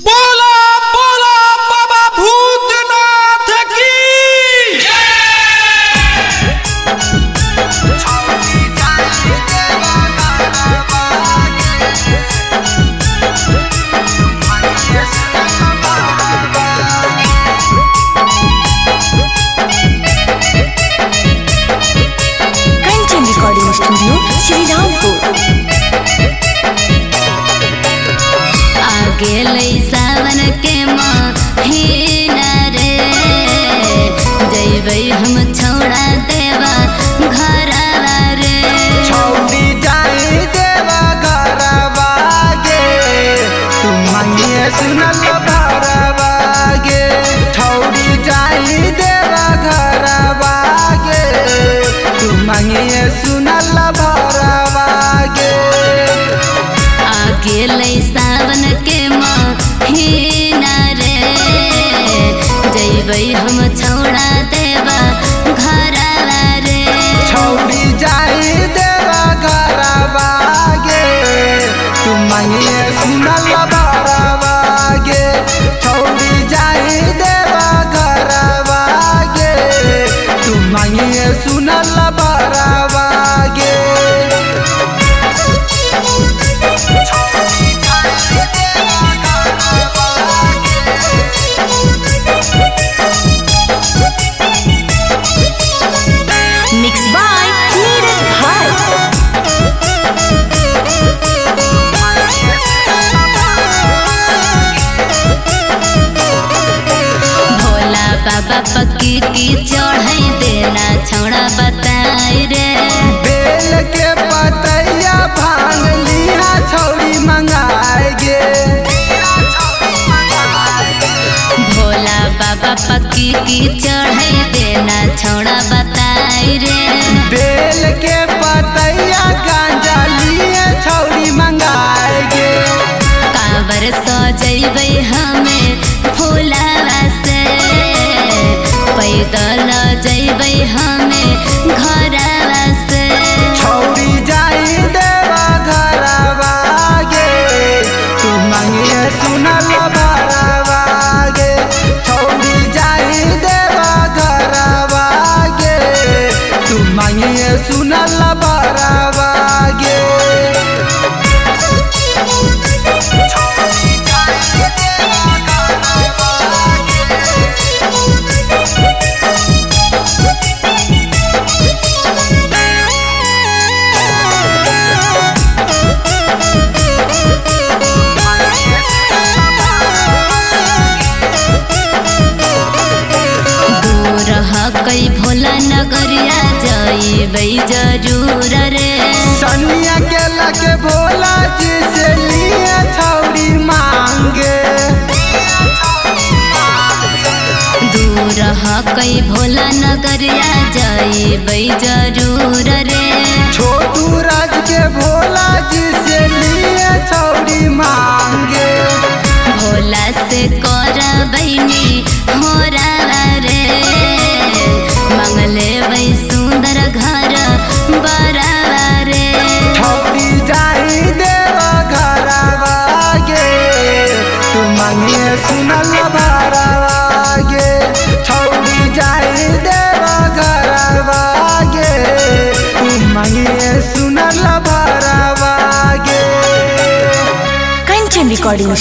बोला बोला बाबा भूतनाथ की कंचन रिकॉर्डिंग स्टूडियो श्रीरामपुर। आगे सावन के महीना रे जैबै हम छोड़ा देवा घरवा रे छौड़ी जाई देवा घरवा गे तू मांगिए सुनल भरवा गे छौड़ी जाई देवा घरवा गे तू मांगिए सुनल भरवा गे आगे सावन के महीना रे जैबै हम छोड़ा देवा घरवा रे छौड़ी जाई देवा घरवा गे तू मांगिए सुनल भरवा गे छौड़ी जाई देवा घरवा गे तू मांगिए सुनल भरवा गे मिक्स बाय नीरज भाई। भोला बाबा पक्की की चढ़ाई देना छोड़ा बताई रे बेल के पतैया भांग लिया छौड़ी मंगाए गे भोला बाबा पक्की की चढ़ाई देना छोड़ा बताई रे बेल के पतैया गांजा लिए छौड़ी मंगाए गे कांवर सजैबै हमें फूलावा से पैदल जैबै हमें घरवा से छौड़ी जाई देवा घरवा गे तू मांगिए सुनल भरवा गे छौड़ी जाई देवा घरवा गे तू मांगिए सुनल भरवा गे कई भोला नगरिया जैबै जरूर रे सनिया के लगे भोला जी से लिए छौड़ी मांगे दूर कई भोला नगरिया जैबै जरूर रे छोटू राज के भोला जी से लिए छौड़ी मांगे भोला से करबैनी होरावा रे मंगले वै सुंदर घर बरावा रे छौड़ी जाई देवा घरवा गे तू मांगिए सुनल भरवा गे छौड़ी जाई देवा घरवा गे तू मांगिए सुनल भरवा गे कंचन रिकॉर्डिंग